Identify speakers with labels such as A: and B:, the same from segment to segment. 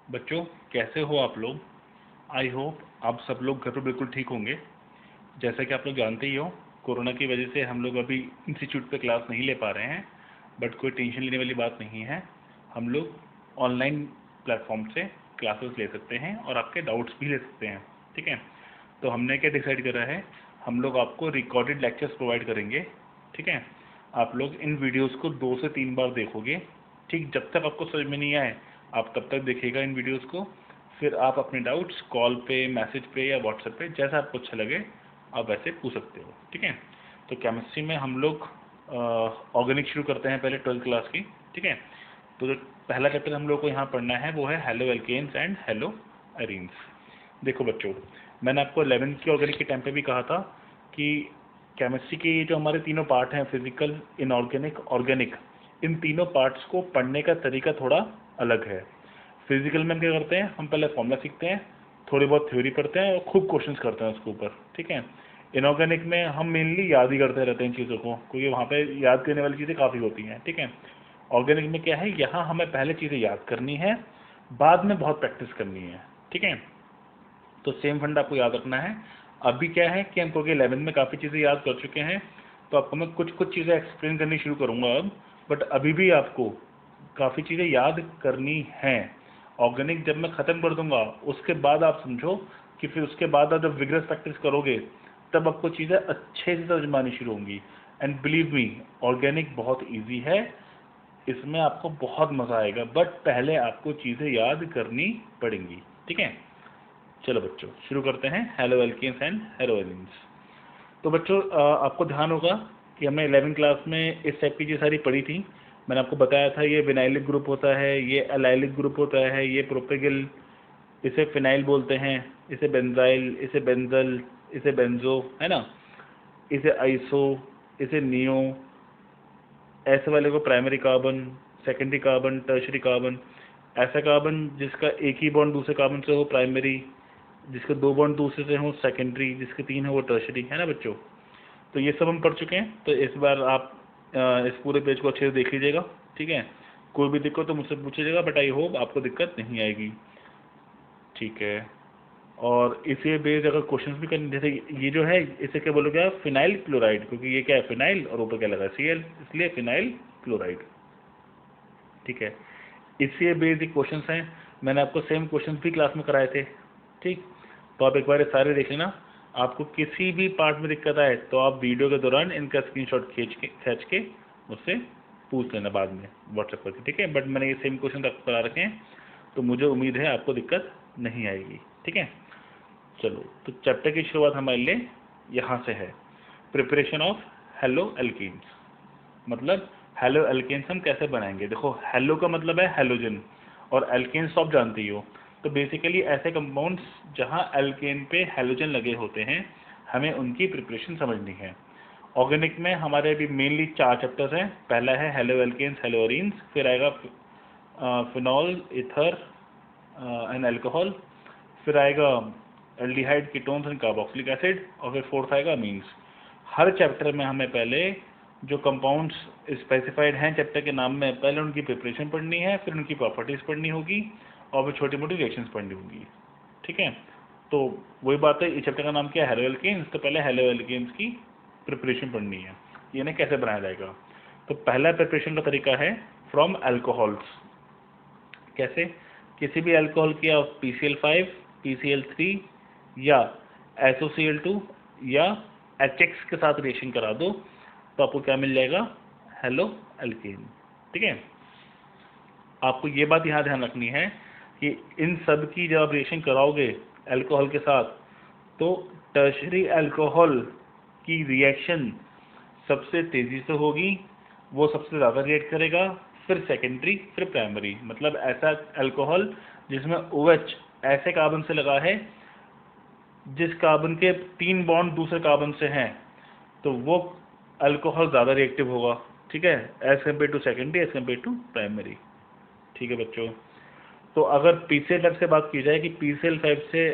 A: बच्चों, कैसे हो आप लोग। आई होप आप सब लोग घर पर बिल्कुल ठीक होंगे। जैसा कि आप लोग जानते ही हो, कोरोना की वजह से हम लोग अभी इंस्टीट्यूट पे क्लास नहीं ले पा रहे हैं, बट कोई टेंशन लेने वाली बात नहीं है। हम लोग ऑनलाइन प्लेटफॉर्म से क्लासेस ले सकते हैं और आपके डाउट्स भी ले सकते हैं। ठीक है, तो हमने क्या डिसाइड करा है, हम लोग आपको रिकॉर्डेड लेक्चर्स प्रोवाइड करेंगे। ठीक है, आप लोग इन वीडियोस को 2 से 3 बार देखोगे। ठीक, जब तक आपको समझ में नहीं आए आप तब तक देखिएगा इन वीडियोस को। फिर आप अपने डाउट्स कॉल पे, मैसेज पे या व्हाट्सएप पे, जैसा आपको अच्छा लगे आप वैसे पूछ सकते हो। ठीक है, तो केमिस्ट्री में हम लोग ऑर्गेनिक शुरू करते हैं पहले 12th क्लास की। ठीक है, तो जो पहला चैप्टर हम लोग को यहाँ पढ़ना है वो है haloalkanes and haloarenes. देखो बच्चों, मैंने आपको 11th की ऑर्गेनिक के टाइम पे भी कहा था कि केमिस्ट्री के जो हमारे तीनों पार्ट हैं, फिजिकल, इनऑर्गेनिक, ऑर्गेनिक, इन तीनों पार्ट्स को पढ़ने का तरीका थोड़ा अलग है। फिजिकल में हम क्या करते हैं, हम पहले फॉर्मूला सीखते हैं, थोड़ी बहुत थ्योरी पढ़ते हैं और खूब क्वेश्चंस करते हैं उसके ऊपर। ठीक है, इनऑर्गेनिक में हम मेनली याद ही करते रहते हैं चीज़ों को, क्योंकि वहाँ पे याद करने वाली चीज़ें काफ़ी होती हैं। ठीक है, ऑर्गेनिक में क्या है, यहाँ हमें पहले चीज़ें याद करनी है, बाद में बहुत प्रैक्टिस करनी है। ठीक है, तो सेम फंड आपको याद रखना है। अभी क्या है कि हम क्योंकि 11 में काफ़ी चीज़ें याद कर चुके हैं, तो आपको मैं कुछ कुछ चीज़ें एक्सप्लेन करनी शुरू करूँगा अब। बट अभी भी आपको काफ़ी चीज़ें याद करनी हैं। ऑर्गेनिक जब मैं ख़त्म कर दूंगा उसके बाद आप समझो कि फिर उसके बाद आप जब विग्रस प्रैक्टिस करोगे तब आपको चीज़ें अच्छे से समझ में आनी शुरू होंगी। एंड बिलीव मी, ऑर्गेनिक बहुत ईजी है, इसमें आपको बहुत मज़ा आएगा, बट पहले आपको चीज़ें याद करनी पड़ेंगी। ठीक है, चलो बच्चों शुरू करते हैं haloalkanes and haloarenes. तो बच्चों आपको ध्यान होगा कि हमने 11th क्लास में इस टाइप की चीज़ सारी पढ़ी थी। मैंने आपको बताया था ये विनाइलिक ग्रुप होता है, ये एलाइलिक ग्रुप होता है, ये प्रोपेगिल, इसे फिनाइल बोलते हैं, इसे बेंजाइल, इसे बेंजल, इसे बेंजो, है ना, इसे आइसो, इसे नियो, ऐसे वाले को primary carbon, secondary carbon, tertiary carbon. ऐसा कार्बन जिसका एक ही बॉन्ड दूसरे कार्बन से हो प्राइमरी, जिसके 2 बॉन्ड दूसरे से हो सेकेंडरी, जिसके 3 है वो टर्शरी, है ना बच्चों। तो ये सब हम पढ़ चुके हैं। तो इस बार आप इस पूरे पेज को अच्छे से देख लीजिएगा। ठीक है, कोई भी दिक्कत तो मुझसे पूछिएगा, बट आई होप आपको दिक्कत नहीं आएगी। ठीक है, और इसे बेस्ड अगर क्वेश्चन भी करने, जैसे ये जो है इसे क्या बोलोगे आप, फिनाइल क्लोराइड, क्योंकि ये क्या है फिनाइल और ऊपर क्या लगा Cl, इसलिए फिनाइल क्लोराइड। ठीक है, इससे बेस्ड क्वेश्चन हैं, मैंने आपको सेम क्वेश्चन भी क्लास में कराए थे। ठीक, तो आप एक बार सारे देख लेना। आपको किसी भी पार्ट में दिक्कत आए तो आप वीडियो के दौरान इनका स्क्रीनशॉट खींच के मुझसे पूछ लेना बाद में व्हाट्सएप करके। ठीक है, बट मैंने ये सेम क्वेश्चन आपको करा रखे हैं, तो मुझे उम्मीद है आपको दिक्कत नहीं आएगी। ठीक है, चलो तो चैप्टर की शुरुआत हमारे लिए यहाँ से है, प्रिपरेशन ऑफ हेलो एल्कीन्स। मतलब हेलो एल्केन्स हम कैसे बनाएंगे। देखो, हेलो का मतलब है हेलोजन और एल्केन्स तो आप जानते ही हो। तो बेसिकली ऐसे कंपाउंड्स जहाँ एल्केन पे हेलोजन लगे होते हैं, हमें उनकी प्रिपरेशन समझनी है। ऑर्गेनिक में हमारे अभी मेनली 4 चैप्टर्स हैं। पहला है हेलो एल्केन्स, हेलो एरीन्स, फिर आएगा फिनॉल, ईथर एंड अल्कोहल, फिर आएगा aldehyde, ketones and carboxylic acid, और फिर फोर्थ आएगा अमीन्स। हर चैप्टर में हमें पहले जो कंपाउंड्स स्पेसिफाइड हैं चैप्टर के नाम में, पहले उनकी प्रिपरेशन पढ़नी है, फिर उनकी प्रॉपर्टीज़ पढ़नी होगी और फिर छोटी मोटी रिएक्शंस पढ़नी होगी। ठीक है, तो वही बात है, इस चैप्टर का नाम क्या है, हेलो एल्केन्स, तो पहले हेलो एल्केन्स की प्रिपरेशन पढ़नी है, यानी कैसे बनाया जाएगा। तो पहला प्रिपरेशन का तरीका है फ्रॉम अल्कोहल्स। कैसे, किसी भी अल्कोहल की आप PCl5, PCl3 या SOCl2 या HX के साथ रिएक्शन करा दो तो आपको क्या मिल जाएगा, हेलो एल्केन। ठीक है, आपको ये बात यहाँ ध्यान रखनी है कि इन सब की जब आप रिएक्शन कराओगे अल्कोहल के साथ, तो टर्शरी अल्कोहल की रिएक्शन सबसे तेज़ी से होगी, वो सबसे ज़्यादा रिएक्ट करेगा, फिर सेकेंडरी, फिर प्राइमरी। मतलब ऐसा अल्कोहल जिसमें OH ऐसे कार्बन से लगा है जिस कार्बन के 3 बॉन्ड दूसरे कार्बन से हैं, तो वो अल्कोहल ज़्यादा रिएक्टिव होगा। ठीक है, as compared to secondary, as compared to primary. ठीक है बच्चों, तो अगर PCl5 से बात की जाए कि PCl5 से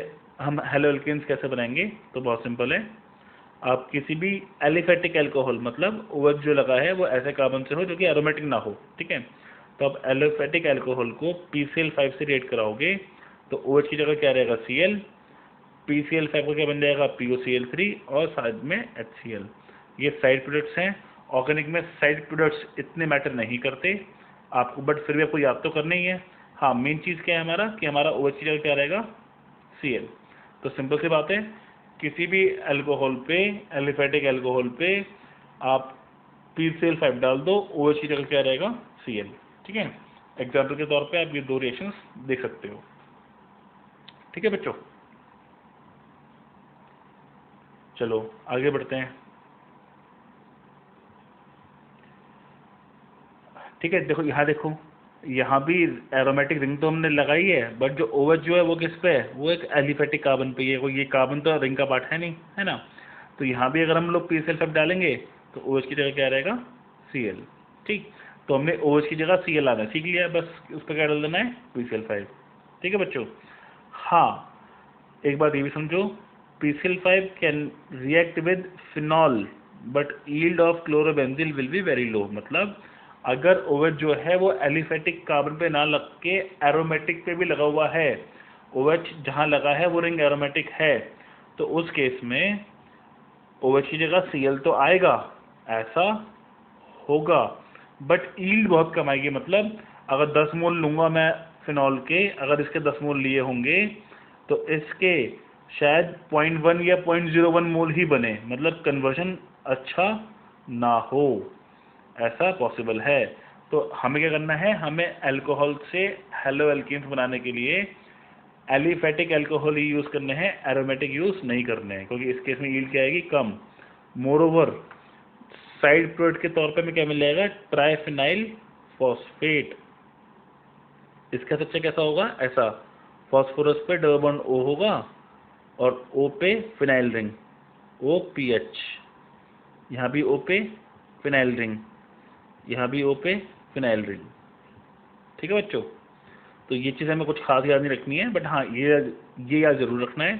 A: हम हेलो एल्केन्स कैसे बनाएंगे, तो बहुत सिंपल है। आप किसी भी एलिफेटिक अल्कोहल, मतलब OH जो लगा है वो ऐसे कार्बन से हो जो कि एरोमेटिक ना हो। ठीक है, तो अब एलिफेटिक अल्कोहल को PCl5 से रिएक्ट कराओगे तो OH की जगह क्या रहेगा Cl, PCl5 का क्या बन जाएगा POCl3 और साथ में HCl। ये साइड प्रोडक्ट्स हैं। ऑर्गेनिक में साइड प्रोडक्ट्स इतने मैटर नहीं करते आपको, बट फिर भी आपको याद तो करना ही है। हाँ, मेन चीज़ क्या है हमारा कि हमारा OH की जगह क्या रहेगा Cl। तो सिंपल सी बात है, किसी भी अल्कोहल पे, एलिफेटिक अल्कोहल पे आप PCl5 डाल दो, OH की जगह क्या रहेगा Cl। ठीक है, एग्जाम्पल के तौर पे आप ये दो रिएक्शंस देख सकते हो। ठीक है बच्चों, चलो आगे बढ़ते हैं। ठीक है, देखो यहाँ देखो, यहाँ भी एरोमेटिक रिंग तो हमने लगाई है, बट जो OH जो है वो किस पे है, वो एक एलिफेटिक कार्बन पे है। ये कार्बन तो रिंग का पार्ट है नहीं, है ना। तो यहाँ भी अगर हम लोग PCl5 डालेंगे तो OH की जगह क्या रहेगा Cl। ठीक, तो हमने OH की जगह Cl आना सीख लिया, बस उस पर क्या डाल देना है PCl5। ठीक है बच्चों। हाँ, एक बात ये भी समझो, PCl5 can react with phenol but yield of chlorobenzene will be very low. मतलब अगर OH जो है वो एलिफेटिक कार्बन पे ना लग के एरोमेटिक पे भी लगा हुआ है, OH जहाँ लगा है वो रिंग एरोमेटिक है, तो उस केस में OH की जगह Cl तो आएगा, ऐसा होगा, बट यील्ड बहुत कम आएगी। मतलब अगर 10 मोल लूँगा मैं फिनॉल के, अगर इसके 10 मोल लिए होंगे तो इसके शायद 0.1 या 0.01 मोल ही बने, मतलब कन्वर्जन अच्छा ना हो, ऐसा पॉसिबल है। तो हमें क्या करना है, हमें अल्कोहल से हेलो एल्कीन्स बनाने के लिए एलिफेटिक अल्कोहल ही यूज़ करने हैं, एरोमेटिक यूज़ नहीं करने हैं, क्योंकि इस केस में यील्ड क्या आएगी कम। मोरोवर साइड प्रोडक्ट के तौर पे हमें क्या मिल जाएगा ट्राइफिनाइल फॉस्फेट। इसका स्ट्रक्चर कैसा होगा, ऐसा, फॉस्फोरस पे डबल बॉन्ड O होगा और O पे फिनाइल रिंग OPH, यहाँ भी O पे फिनाइल रिंग, यहाँ भी O पे फिनाइल रिंग। ठीक है बच्चों, तो ये चीज़ हमें कुछ खास याद नहीं रखनी है, बट हाँ ये याद जरूर रखना है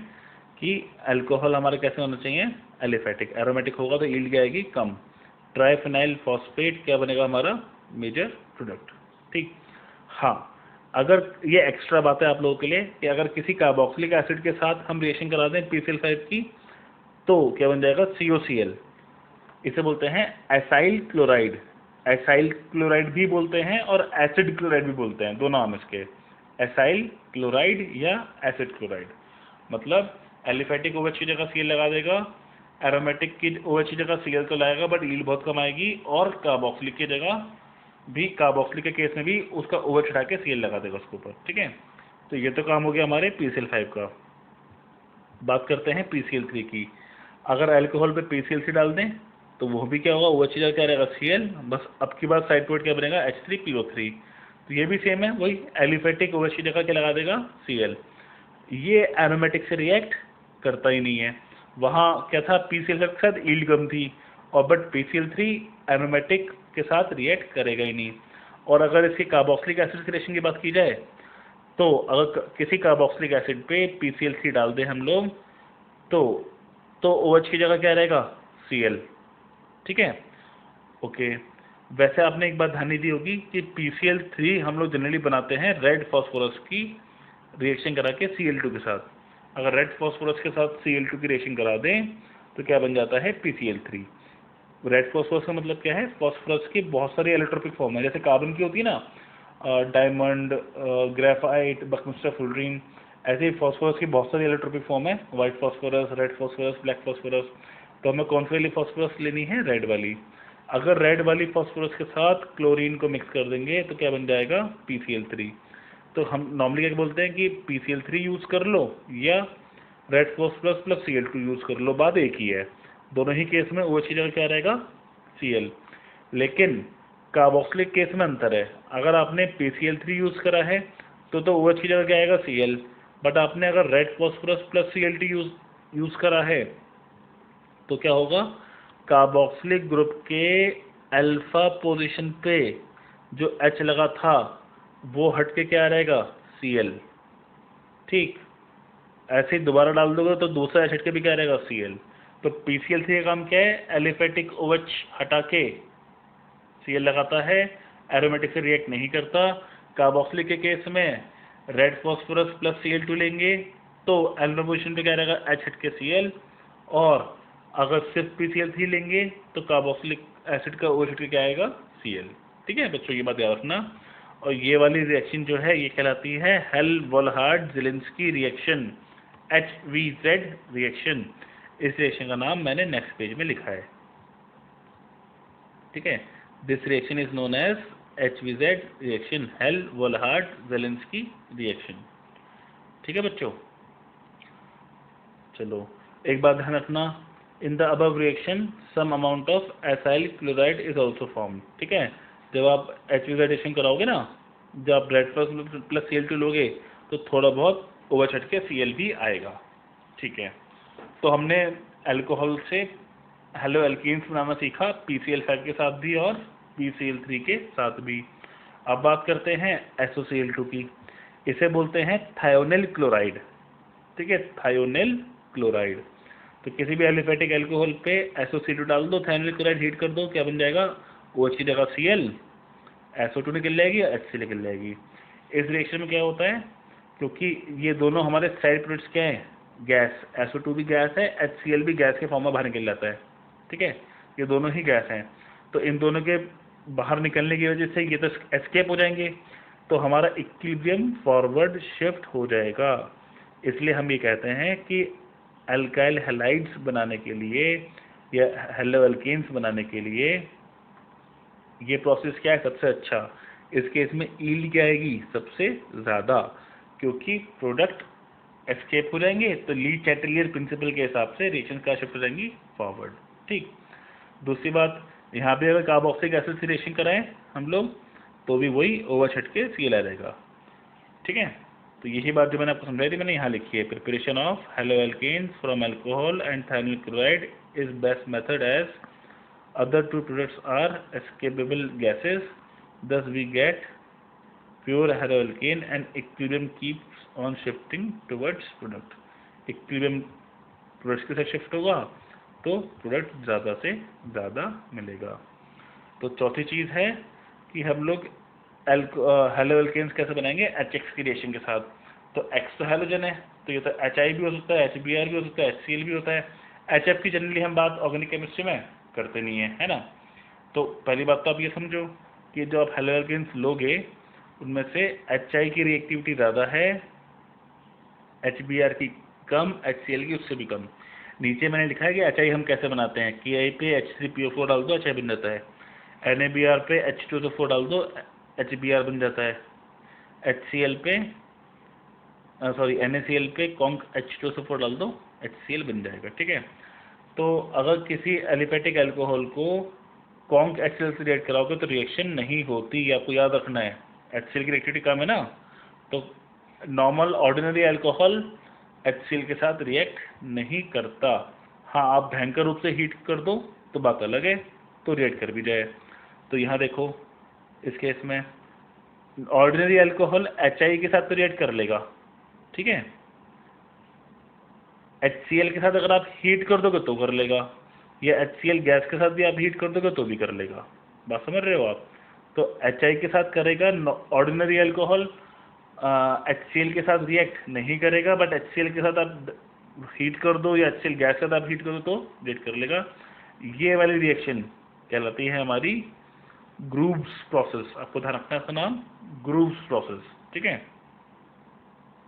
A: कि अल्कोहल हमारा कैसे होना चाहिए एलिफेटिक। एरोमेटिक होगा तो यील्ड क्या आएगी कम। ट्राइफिनाइल फॉस्फेट क्या बनेगा हमारा मेजर प्रोडक्ट। ठीक, हाँ, अगर ये एक्स्ट्रा बात है आप लोगों के लिए कि अगर किसी कार्बोक्सिलिक एसिड के साथ हम रिएक्शन करा दें PCl5 की, तो क्या बन जाएगा COCl। इसे बोलते हैं एसाइल क्लोराइड। एसाइल क्लोराइड भी बोलते हैं और एसिड क्लोराइड भी बोलते हैं, दो नाम इसके, एसाइल क्लोराइड या एसिड क्लोराइड। मतलब एलिफेटिक OH की जगह Cl लगा देगा, एरोमेटिक की OH की जगह Cl तो लाएगा बट यील्ड बहुत कम आएगी, और कार्बोक्सिलिक की जगह भी, कार्बोक्सिलिक के केस में भी उसका OH हटा के Cl लगा देगा उसके ऊपर। ठीक है, तो ये तो काम हो गया हमारे PCl5 का। बात करते हैं PCl3 की। अगर अल्कोहल पे PCl3 डाल दें तो वो भी क्या होगा, OH की जगह क्या रहेगा Cl, बस अब की बार साइड प्रोडक्ट क्या बनेगा H3PO3। तो ये भी सेम है, वही एलिफेटिक OH की जगह क्या लगा देगा Cl। ये एरोमेटिक से रिएक्ट करता ही नहीं है। वहाँ क्या था, PCl5 के साथ यील्ड कम थी, और बट PCl3 एरोमेटिक के साथ रिएक्ट करेगा ही नहीं। और अगर इसकी कार्बोक्सिलिक एसिड रिएक्शन की बात की जाए, तो अगर किसी कार्बोक्सिलिक एसिड पे PCl3 डाल दें हम लोग, तो OH की जगह क्या रहेगा Cl। ठीक है, ओके। वैसे आपने एक बात ध्यान दी होगी कि PCl3 हम लोग जनरली बनाते हैं रेड फॉस्फोरस की रिएक्शन करा के Cl2 के साथ। अगर रेड फॉस्फोरस के साथ Cl2 की रिएक्शन करा दें तो क्या बन जाता है PCl3। रेड फॉस्फोरस का मतलब क्या है, फॉस्फोरस की बहुत सारी एलोट्रोपिक फॉर्म है, जैसे कार्बन की होती है ना, डायमंड, ग्रेफाइट, बकमिस्टर फुलरीन, ऐसे ही फॉस्फोरस की बहुत सारी एलोट्रोपिक फॉर्म है, white phosphorus, red phosphorus, black phosphorus. तो हमें कौन सी वाली फॉस्फोरस लेनी है, रेड वाली। अगर रेड वाली फॉस्फोरस के साथ क्लोरीन को मिक्स कर देंगे तो क्या बन जाएगा PCl3। तो हम नॉर्मली क्या बोलते हैं कि PCl3 यूज़ कर लो या red phosphorus plus Cl2 use कर लो, बात एक ही है। दोनों ही केस में OH की जगह क्या रहेगा Cl। लेकिन कार्बोक्सिलिक केस में अंतर है, अगर आपने PCl3 यूज़ करा है तो OH की जगह क्या आएगा Cl, बट आपने अगर red phosphorus plus Cl2 use करा है तो क्या होगा, कार्बोक्सिलिक ग्रुप के अल्फा पोजीशन पे जो H लगा था वो हट के क्या रहेगा Cl। ठीक, ऐसे ही दोबारा डाल दोगे तो दूसरा H हट के भी क्या रहेगा Cl। तो PCl3 का काम क्या है, एलिफेटिक OH हटा के Cl लगाता है, एरोमेटिक से रिएक्ट नहीं करता। कार्बोक्सिलिक के केस में रेड फॉस्फोरस प्लस Cl2 लेंगे तो एल्डोनर पोजीशन पे क्या रहेगा, H हट के Cl, और अगर सिर्फ PCl3 लेंगे तो कार्बोक्सिलिक एसिड का OH हट के क्या आएगा, Cl। ठीक है बच्चों, ये बात याद रखना। और ये वाली रिएक्शन जो है ये कहलाती है हेल-वोल्हार्ड-ज़ेलिंस्की रिएक्शन, HVZ रिएक्शन। इस रिएक्शन का नाम मैंने नेक्स्ट पेज में लिखा है। ठीक है, this reaction is known as HVZ reaction, Hell Volhard Zelinsky reaction. ठीक है बच्चों, चलो एक बात ध्यान रखना, in the above reaction some amount of acyl chloride is also form. ठीक है, जब आप HVZ रिएक्शन कराओगे ना, जब आप रेड प्लस Cl2 लोगे तो थोड़ा बहुत OH हट के Cl भी आएगा। ठीक है, तो हमने अल्कोहल से हेलो एल्कीन्स बनाना सीखा, PCl5 के साथ भी और PCl3 के साथ भी। अब बात करते हैं SOCl2 की, इसे बोलते हैं थायोनिल क्लोराइड। ठीक है, थायोनिल क्लोराइड। तो किसी भी एलिफेटिक एल्कोहल पे SOCl2 डाल दो, थायोनिल क्लोराइड हीट कर दो, क्या बन जाएगा, OH की जगह Cl, SO2 निकल जाएगी, HCl निकल जाएगी। इस रिएक्शन में क्या होता है, क्योंकि ये दोनों हमारे साइड प्रोडक्ट्स क्या हैं, गैस, SO2 भी गैस है, HCl भी गैस के फॉर्म में बाहर निकल जाता है। ठीक है, ये दोनों ही गैस हैं, तो इन दोनों के बाहर निकलने की वजह से ये तो एस्केप हो जाएंगे, तो हमारा इक्विलिब्रियम फॉरवर्ड शिफ्ट हो जाएगा। इसलिए हम ये कहते हैं कि अल्काइल हैलाइड्स बनाने के लिए या हेलो एल्केन्स बनाने के लिए ये प्रोसेस क्या है सबसे अच्छा। इस केस में ईल्ड क्या आएगी, सबसे ज़्यादा, क्योंकि प्रोडक्ट एस्केप हो जाएंगे, तो ली चैटेलियर प्रिंसिपल के हिसाब से रिएक्शन का शिफ्ट हो जाएंगी फॉरवर्ड। ठीक, दूसरी बात, यहाँ पे अगर कार्बोक्सिलिक एसिड से रिएक्शन कराएं हम लोग तो भी वही OH हट के Cl आ जाएगा। ठीक है, तो यही बात जो मैंने आपको समझाई थी मैंने यहाँ लिखी है, preparation of haloalkanes from alcohol and thionyl chloride is best method as other two products are escapable gases, thus we get pure haloalkane and equilibrium keeps on shifting towards product। equilibrium products के साथ shift होगा तो product ज़्यादा से ज़्यादा मिलेगा। तो चौथी चीज़ है कि हम लोग हेलोएल्केन्स कैसे बनाएंगे, HX की रिएक्शन के साथ। तो X तो हेलोजन है, तो ये तो HI भी हो सकता है, HBr भी हो सकता है, HCl भी होता है। HF की जनरली हम बात ऑर्गेनिक केमिस्ट्री में करते नहीं है ना। तो पहली बात तो आप ये समझो कि जो आप हेलोएल्केन्स लोगे उनमें से HI की रिएक्टिविटी ज़्यादा है, HBr की कम, HCl की उससे भी कम। नीचे मैंने लिखा है कि HI हम कैसे बनाते हैं, KI पे H3PO4 डाल दो, HI बन जाता है। NaBr पे H2SO4 डाल दो, HBr बन जाता है। HCl पे NaCl पे कॉन्क H2SO4 डाल दो, HCl बन जाएगा। ठीक है, तो अगर किसी एलिफेटिक अल्कोहल को कॉन्क HCl से रिएक्ट कराओगे तो रिएक्शन नहीं होती, ये आपको याद रखना है। HCl की रिएक्टिविटी कम है ना, तो नॉर्मल ऑर्डिनरी अल्कोहल HCl के साथ रिएक्ट नहीं करता। हाँ, आप भयंकर रूप से हीट कर दो तो बात अलग है, तो रिएक्ट कर भी जाए। तो यहाँ देखो इस केस में ऑर्डिनरी अल्कोहल HI के साथ तो रिएक्ट कर लेगा, ठीक है, HCl के साथ अगर आप हीट कर दोगे तो कर लेगा, या HCl गैस के साथ भी आप हीट कर दोगे तो भी कर लेगा। बात समझ रहे हो आप। तो HI के साथ करेगा ऑर्डिनरी अल्कोहल, HCl के साथ रिएक्ट नहीं करेगा, बट HCl के साथ आप हीट कर दो या HCl गैस के साथ आप हीट कर दो तो रिएक्ट कर लेगा। ये वाली रिएक्शन कहलाती है हमारी ग्रूव्स प्रोसेस। आपको ध्यान रखना है इसका नाम, ग्रूव्स प्रोसेस। ठीक है,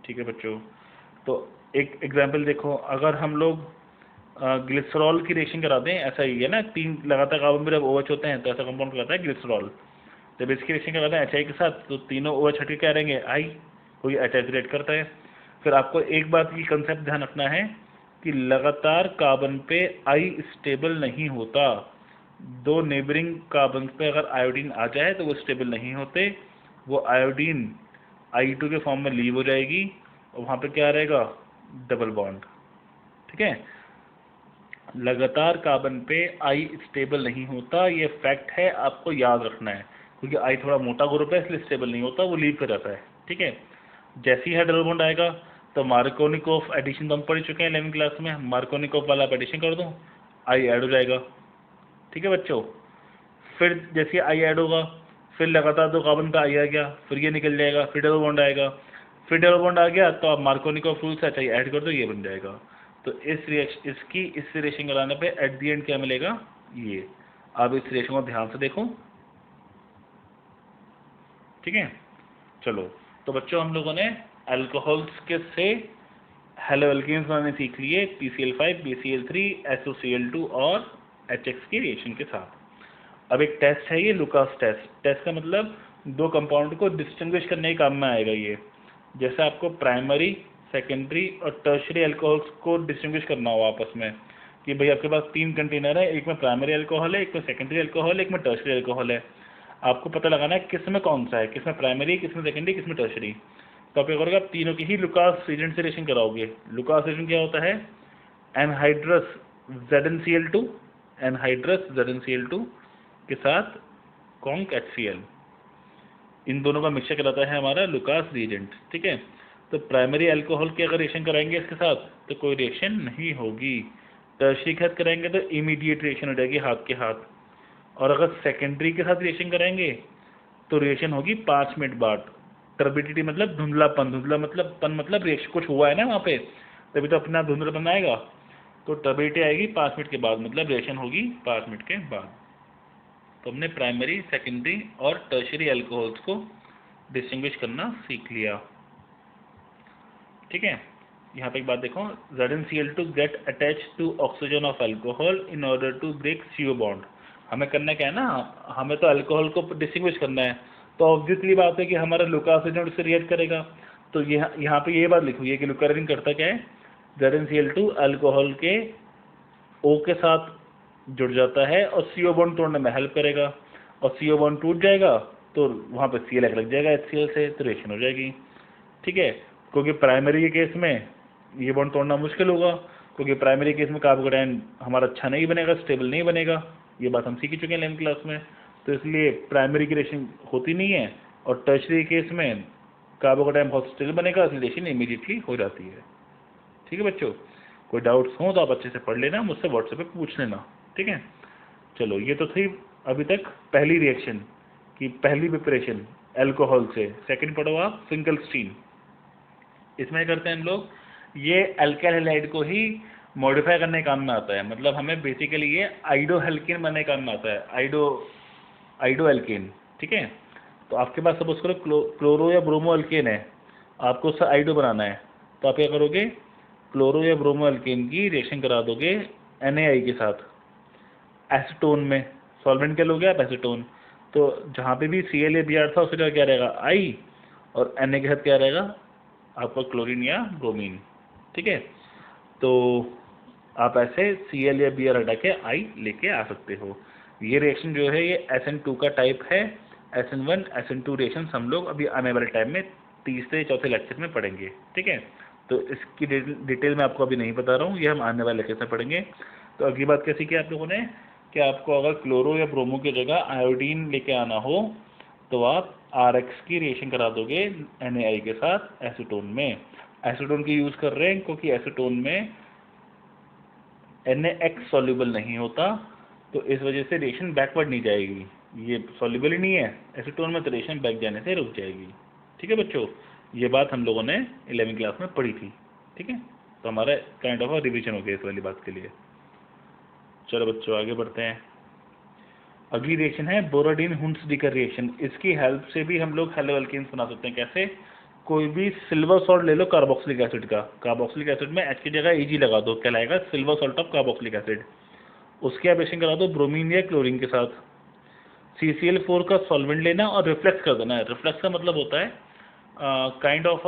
A: ठीक है बच्चों। तो एक एग्जाम्पल देखो, अगर हम लोग ग्लिसरॉल की रिएक्शन करा दें, ऐसा ही है ना, 3 लगातार कार्बन में जब OH होते हैं तो ऐसा कंपाउंड कहलाता है ग्लिसरॉल। जब इसकी रिएक्शन कराते हैं HI के साथ तो तीनों OH हट के क्या रहेंगे, I, कोई HI रिएक्ट करता है। फिर आपको एक बात की कंसेप्ट ध्यान रखना है कि लगातार कार्बन पे I स्टेबल नहीं होता। 2 नेबरिंग कार्बन पे अगर आयोडीन आ जाए तो वो स्टेबल नहीं होते, वो आयोडीन I2 के फॉर्म में लीव हो जाएगी और वहाँ पे क्या रहेगा, डबल बॉन्ड। ठीक है, लगातार कार्बन पे I स्टेबल नहीं होता, ये फैक्ट है, आपको याद रखना है, क्योंकि I थोड़ा मोटा ग्रुप है इसलिए स्टेबल नहीं होता, वो लीव कर जाता है। ठीक है, जैसे ही डबल बॉन्ड आएगा तो मार्कोनिकोव एडिशन तो हम पढ़ चुके हैं 11वीं क्लास में, मार्कोनिकोव वाला आप एडिशन कर दो, I ऐड हो जाएगा। ठीक है बच्चों, फिर जैसे I ऐड होगा फिर लगातार 2 कार्बन का आई आ गया, फिर ये निकल जाएगा, फिर डबल बॉन्ड आएगा, फिर डबल बॉन्ड आ गया तो आप मार्कोनिकोव रूल से अच्छा ऐड कर दो, ये बन जाएगा। तो इस रिएक्शन इस रिएक्शन कराने पे एट दी एंड क्या मिलेगा, ये। आप इस रिएक्शन को ध्यान से देखो, ठीक है। चलो, तो बच्चों हम लोगों ने अल्कोहल्स के से हेलो एल्केन्स बनाने सीख लिए, PCl5, BCl3, SOCl2 और HX की रिएक्शन के साथ। अब एक टेस्ट है ये लुकास टेस्ट। टेस्ट का मतलब 2 कंपाउंड को डिस्टिंग्विश करने के काम में आएगा ये। जैसे आपको प्राइमरी, सेकेंडरी और टर्शरी अल्कोहल्स को डिस्टिंग्विश करना हो आपस में, कि भाई आपके पास 3 कंटेनर है, एक में प्राइमरी अल्कोहल है, एक में सेकेंडरी अल्कोहल है, एक में टर्शरी अल्कोहल है। आपको पता लगाना है किस में कौन सा है, किस में प्राइमरी, किस में सेकेंडरी, किस में टर्शरी। तो आप क्या करोगे, आप तीनों की ही लुकास रीजेंट से रिएक्शन कराओगे। लुकास रीजेंट क्या होता है, एनहाइड्रस ZnCl2, एनहाइड्रस ZnCl2 के साथ कॉन्क HCl, इन दोनों का मिक्सचर कहलाता है हमारा लुकास रिएजेंट, ठीक है। तो प्राइमरी अल्कोहल की अगर रिएक्शन कराएंगे इसके साथ तो कोई रिएक्शन नहीं होगी। टर्शरी के साथ कराएंगे तो इमीडिएट रिएक्शन हो जाएगी हाथ के हाथ। और अगर सेकेंडरी के साथ रिएक्शन कराएंगे तो रिएक्शन होगी 5 मिनट बाद। टर्बिडिटी मतलब धुंधलापन, धुंधला मतलब पन मतलब रिएक्शन कुछ हुआ है ना वहाँ पे, तभी तो अपना धुंधलापन आएगा। तो टर्बिडिटी आएगी 5 मिनट के बाद, मतलब रिएक्शन होगी 5 मिनट के बाद। तो हमने प्राइमरी, सेकेंडरी और टर्शरी अल्कोहल्स को डिस्टिंग्विश करना सीख लिया, ठीक है। यहाँ पे एक बात देखो, ZnCl2 get attach to oxygen of alcohol in order to break CO bond. हमें करना क्या है ना, हमें तो अल्कोहल को डिस्टिंग्विश करना है, तो ऑब्वियसली बात है कि हमारा लुकास एजेंट उससे रिएक्ट करेगा। तो यहाँ पे ये बात लिखी है कि लुकारिन करता क्या है, ZnCl2 अल्कोहल के O के साथ जुड़ जाता है और CO बॉन्ड तोड़ने में हेल्प करेगा, और CO बॉन्ड टूट जाएगा तो वहाँ पे Cl लग जाएगा HCl से, तो रिएक्शन हो जाएगी, ठीक है। क्योंकि प्राइमरी के केस में ये बॉन्ड तोड़ना मुश्किल होगा, क्योंकि प्राइमरी केस में कार्बोकेटायन हमारा अच्छा नहीं बनेगा, स्टेबल नहीं बनेगा, ये बात हम सीख चुके हैं 11th क्लास में। तो इसलिए प्राइमरी की रिएक्शन होती नहीं है, और टर्शरी केस में कार्बोकेटायन बहुत स्टेबल बनेगा, इसलिए रिएक्शन इमीडिएटली हो जाती है, ठीक है बच्चों। कोई डाउट्स हो तो आप अच्छे से पढ़ लेना, मुझसे व्हाट्सएप पे पूछ लेना, ठीक है। चलो, ये तो थी अभी तक पहली रिएक्शन की पहली प्रिपरेशन अल्कोहल से। सेकंड पढ़ो आप फिंकलस्टीन। इसमें करते हैं हम लोग, ये अल्काइल हैलाइड को ही मॉडिफाई करने काम में आता है, मतलब हमें बेसिकली ये आइडोहेल्केन बनने काम में आता है, आइडो एल्केन, ठीक है। तो आपके पास सपोज करो क्लोरो या ब्रोमो अल्केन है, आपको उससे आइडो बनाना है, तो आप क्या करोगे, क्लोरो या ब्रोमो अल्केन की रिएक्शन करा दोगे NaI के साथ एसीटोन में। सॉल्वेंट क्या लोगे आप, एसीटोन। तो जहाँ पे भी Cl या Br था उसका क्या रहेगा, I, और Na के साथ क्या रहेगा आपका क्लोरीन या ब्रोमीन, ठीक है। तो आप ऐसे Cl या Br हटा के I लेके आ सकते हो। ये रिएक्शन जो है ये SN2 का टाइप है। SN1 SN2 रिएक्शन हम लोग अभी आने वाले टाइम में तीसरे चौथे लेक्चर में पढ़ेंगे, ठीक है। तो इसकी डिटेल में आपको अभी नहीं बता रहा हूँ, ये हम आने वाले लेक्चर में पढ़ेंगे। तो अगली बात क्या सीखी आप लोगों ने, कि आपको अगर क्लोरो या ब्रोमो की जगह आयोडीन लेके आना हो तो आप RX की रिएक्शन करा दोगे NaI के साथ एसीटोन में। एसीटोन की यूज़ कर रहे हैं क्योंकि एसीटोन में NaX सॉल्युबल नहीं होता, तो इस वजह से रिएक्शन बैकवर्ड नहीं जाएगी। ये सॉल्युबल ही नहीं है एसीटोन में, तो रिएक्शन बैक जाने से रुक जाएगी, ठीक है बच्चों। ये बात हम लोगों ने 11वीं क्लास में पढ़ी थी, ठीक है। तो हमारा काइंड ऑफ रिविजन हो गया इस वाली बात के लिए। चलो बच्चों आगे बढ़ते हैं। अगली रिएक्शन है बोरोडीन हुंसडीकर रिएक्शन। इसकी हेल्प से भी हम लोग हेलो एल्केन्स बना सकते हैं। कैसे, कोई भी सिल्वर सॉल्ट ले लो कार्बोक्सिलिक एसिड का, कार्बोक्सिलिक एसिड में H की जगह Ag लगा दो, क्या लाएगा, silver salt of carboxylic acid. उसके आप रिएक्शन करा दो ब्रोमीन या क्लोरीन के साथ। CCl4 का सॉल्वेंट लेना और रिफ्लेक्स कर देना है। रिफ्लेक्स का मतलब होता है काइंड ऑफ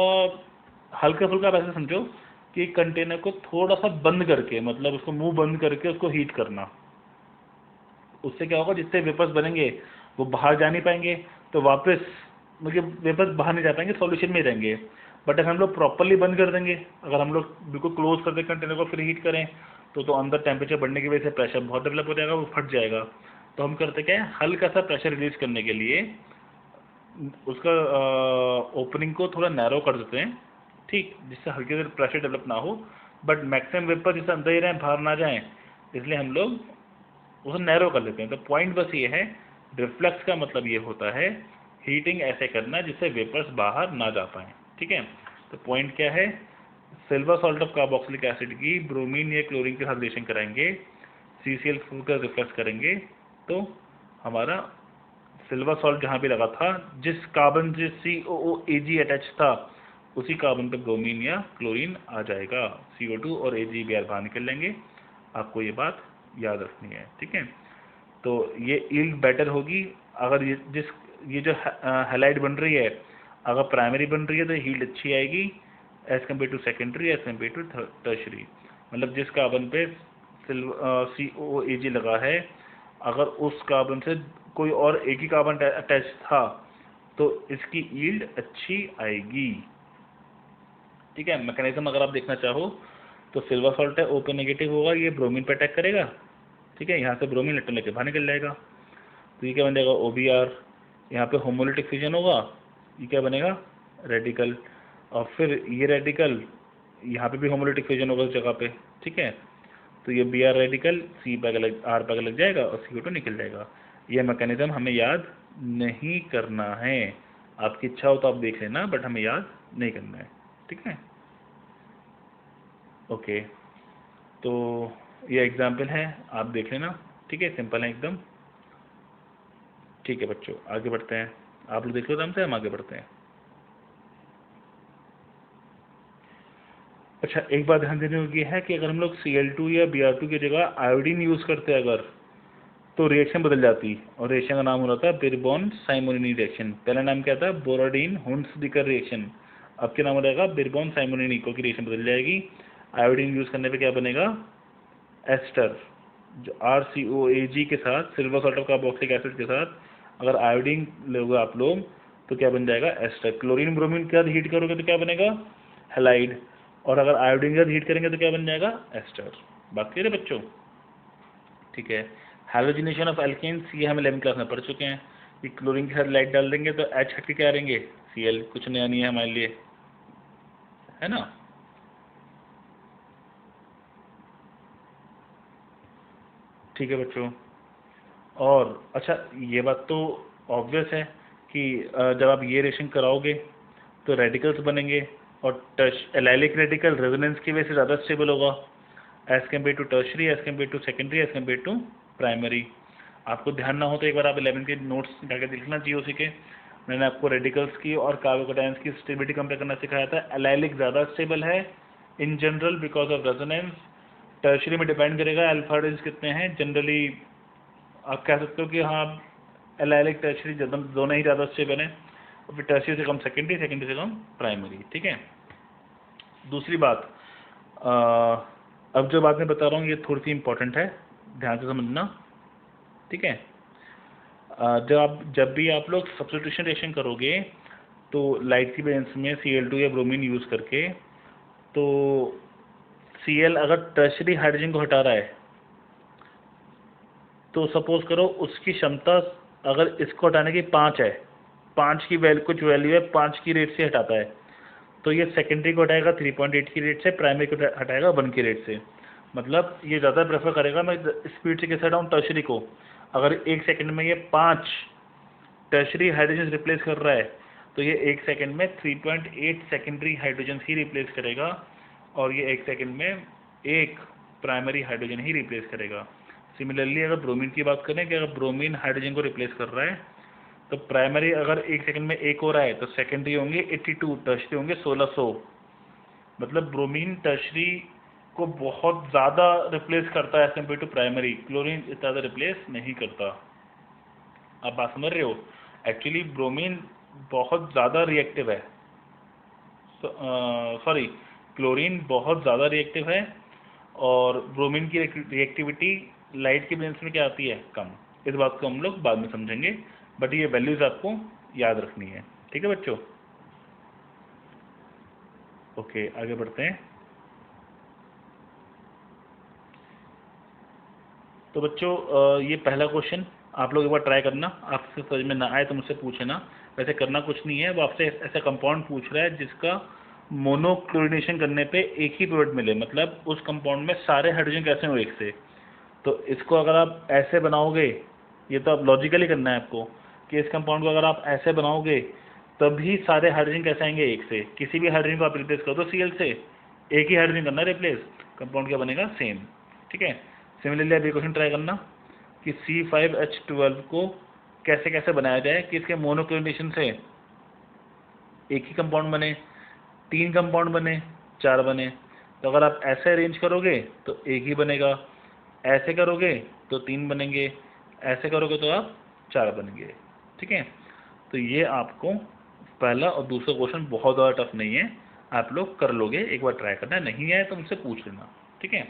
A: हल्का फुल्का, आप ऐसे समझो कि कंटेनर को थोड़ा सा बंद करके, मतलब उसको मुंह बंद करके उसको हीट करना। उससे क्या होगा, जितने वेपर्स बनेंगे वो बाहर जा नहीं पाएंगे, तो वापस मतलब वेपर्स बाहर नहीं जा पाएंगे, सॉल्यूशन में रहेंगे। बट अगर हम लोग प्रॉपरली बंद कर देंगे, अगर हम लोग बिल्कुल क्लोज कर दें कंटेनर को फिर हीट करें, तो अंदर टेम्परेचर बढ़ने की वजह से प्रेशर बहुत डेवलप हो जाएगा, वो फट जाएगा। तो हम करते क्या है, हल्का सा प्रेशर रिलीज करने के लिए उसका ओपनिंग को थोड़ा नैरो कर देते हैं, ठीक, जिससे हल्के से प्रेशर डेवलप ना हो, बट मैक्सिमम वेपर जिससे अंदर ही रहें, बाहर ना जाएं, इसलिए हम लोग उसे नैरो कर लेते हैं। तो पॉइंट बस ये है रिफ्लक्स का मतलब ये होता है हीटिंग ऐसे करना जिससे वेपर्स बाहर ना जा पाए, ठीक है। तो पॉइंट क्या है, silver salt of carboxylic acid की ब्रोमीन या क्लोरीन के साथ रिएक्शन कराएंगे, CCl4 का रिफ्लक्स करेंगे, तो हमारा सिल्वर सॉल्ट जहाँ भी लगा था, जिस कार्बन जिस COOAg अटैच था, उसी कार्बन पे ब्रोमीन या क्लोरीन आ जाएगा, CO2 और AgBr बाहर निकल लेंगे। आपको ये बात याद रखनी है, ठीक है। तो ये यील्ड बेटर होगी अगर ये जो हैलाइड बन रही है, अगर प्राइमरी बन रही है तो यील्ड अच्छी आएगी as compared to secondary, as compared to tertiary. मतलब जिस कार्बन पे COAg लगा है, अगर उस कार्बन से कोई और एक ही कार्बन अटैच था तो इसकी यील्ड अच्छी आएगी, ठीक है। मैकेनिज्म अगर आप देखना चाहो तो सिल्वर सॉल्ट है, O पे नेगेटिव होगा, ये ब्रोमीन पे अटैक करेगा, ठीक है। यहाँ से ब्रोमीन इलेक्ट्रॉन लेके बाहर निकल जाएगा, तो ये क्या बन जाएगा, OBr। यहाँ पे होमोलिटिक फ्यूजन होगा, ये क्या बनेगा, रेडिकल। और फिर ये रेडिकल, यहाँ पे भी होमोलिटिक फ्यूजन होगा उस जगह पे, ठीक है। तो ये Br रेडिकल C पे R पे लग जाएगा और CO2 निकल जाएगा। ये मैकेनिज्म हमें याद नहीं करना है, आपकी इच्छा हो तो आप देख लेना, बट हमें याद नहीं करना है, ठीक है। ओके, तो ये एग्जाम्पल है, आप देख लेना, ठीक है, सिंपल है एकदम, ठीक है बच्चों। आगे बढ़ते हैं, आप लोग देख लो आराम से, हम आगे बढ़ते हैं। अच्छा, एक बात ध्यान देने की है कि अगर हम लोग Cl2 या Br2 की जगह आयोडीन यूज़ करते हैं अगर, तो रिएक्शन बदल जाती, और रिएक्शन का नाम हो रहा था बिरबॉन साइमोनिनी रिएक्शन। पहला नाम क्या था, बोरोडीन हुंसदिकर रिएक्शन, अब क्या नाम हो जाएगा, बिरबॉन साइमोनिनी, क्योंकि रिएक्शन बदल जाएगी। आयोडीन यूज़ करने पे क्या बनेगा, एस्टर, जो RCOAg के साथ silver salt of carboxylic acid के साथ अगर आयोडीन लोगे आप लोग तो क्या बन जाएगा, एस्टर। क्लोरीन ब्रोमीन के साथ हीट करोगे तो क्या बनेगा, हेलाइड, और अगर आयोडीन के साथ हीट करेंगे तो क्या बन जाएगा, एस्टर। बात क्लियर है बच्चों, ठीक है। हैलोजिनेशन ऑफ एल्केन्स, ये हम 11वीं क्लास में पढ़ चुके हैं। ये क्लोरीन के साथ लाइट डाल देंगे तो H हट के क्या रहेंगे, Cl, कुछ नया नहीं है हमारे लिए, है ना। ठीक है बच्चों, और अच्छा ये बात तो ऑब्वियस है कि जब आप ये रिएक्शन कराओगे तो रेडिकल्स बनेंगे, और एलाइलिक रेडिकल रेजोनेंस की वजह से ज़्यादा स्टेबल होगा as compared to tertiary, as compared to secondary, as compared to primary. आपको ध्यान ना हो तो एक बार आप 11 के नोट्स जाकर देखना GOC के, मैंने आपको रेडिकल्स की और कार्बोकैटायंस की स्टेबिलिटी कंपेयर करना सिखाया था। एलाइलिक ज़्यादा स्टेबल है in general because of resonance, tertiary में डिपेंड करेगा अल्फा हाइड्रोजन कितने हैं। जनरली आप कह सकते हो कि हाँ एलाइलिक टर्शरी दोनों ही ज़्यादा स्टेबल हैं, और फिर टर्शरी से कम सेकेंडरी, सेकेंडरी से कम प्राइमरी, ठीक है। दूसरी बात, अब जो बात मैं बता रहा हूँ ये थोड़ी सी इंपॉर्टेंट है, ध्यान से समझना, ठीक है। जब भी आप लोग सब्स्टिट्यूशन रिएक्शन करोगे तो लाइट की बेंस में Cl2 या ब्रोमीन यूज़ करके, तो Cl अगर टर्शरी हाइड्रोजन को हटा रहा है तो सपोज करो उसकी क्षमता अगर इसको हटाने की 5 है, 5 की कुछ वैल्यू है, 5 की रेट से हटाता है, तो ये सेकेंडरी को हटाएगा 3.8 की रेट से, प्राइमरी को हटाएगा 1 की रेट से। मतलब ये ज़्यादा प्रेफर करेगा मैं स्पीड से कैसे हटाऊँ टर्शरी को। अगर 1 सेकंड में ये 5 टर्शरी हाइड्रोजन रिप्लेस कर रहा है तो ये 1 सेकंड में 3.8 सेकेंडरी हाइड्रोजन ही रिप्लेस करेगा, और ये 1 सेकंड में 1 प्राइमरी हाइड्रोजन ही रिप्लेस करेगा। सिमिलरली अगर ब्रोमीन की बात करें कि अगर ब्रोमीन हाइड्रोजन को रिप्लेस कर रहा है तो प्राइमरी अगर 1 सेकंड में 1 हो रहा है तो सेकेंडरी होंगे 82, टर्शरी होंगे 1600। मतलब ब्रोमीन टर्शरी को बहुत ज़्यादा रिप्लेस करता है as compared to primary, chlorine ज़्यादा रिप्लेस नहीं करता। आप बात समझ रहे हो, एक्चुअली ब्रोमीन बहुत ज़्यादा रिएक्टिव है, सॉरी क्लोरीन बहुत ज़्यादा रिएक्टिव है, और ब्रोमीन की रिएक्टिविटी लाइट के बेंस में क्या आती है, कम। इस बात को हम लोग बाद में समझेंगे, बट ये वैल्यूज़ आपको याद रखनी है, ठीक है बच्चों। ओके, आगे बढ़ते हैं। तो बच्चों ये पहला क्वेश्चन आप लोग एक बार ट्राई करना, आपसे समझ में ना आए तो मुझसे पूछना। वैसे करना कुछ नहीं है, वो आपसे ऐसा कंपाउंड पूछ रहा है जिसका मोनोक्लोरिनेशन करने पे एक ही प्रोडक्ट मिले, मतलब उस कंपाउंड में सारे हाइड्रोजन कैसे हो एक से। तो इसको अगर आप ऐसे बनाओगे ये तो अब लॉजिकली करना है आपको कि इस कंपाउंड को अगर आप ऐसे बनाओगे तभी सारे हाइड्रोजन कैसे आएंगे, एक से। किसी भी हाइड्रोजन को आप रिप्लेस कर दो Cl से, एक ही हाइड्रोजन करना रिप्लेस, कंपाउंड क्या बनेगा, सेम। ठीक है। सिमिलरली आप ये क्वेश्चन ट्राई करना कि C5H12 को कैसे कैसे बनाया जाए कि इसके मोनोक्लोनेशन से एक ही कंपाउंड बने, 3 कंपाउंड बने, 4 बने। तो अगर आप ऐसे अरेंज करोगे तो एक ही बनेगा, ऐसे करोगे तो 3 बनेंगे, ऐसे करोगे तो आप 4 बनेंगे। ठीक है। तो ये आपको पहला और दूसरा क्वेश्चन बहुत ज़्यादा टफ नहीं है, आप लोग कर लोगे, एक बार ट्राई करना, नहीं है तो मुझसे पूछ लेना। ठीक है।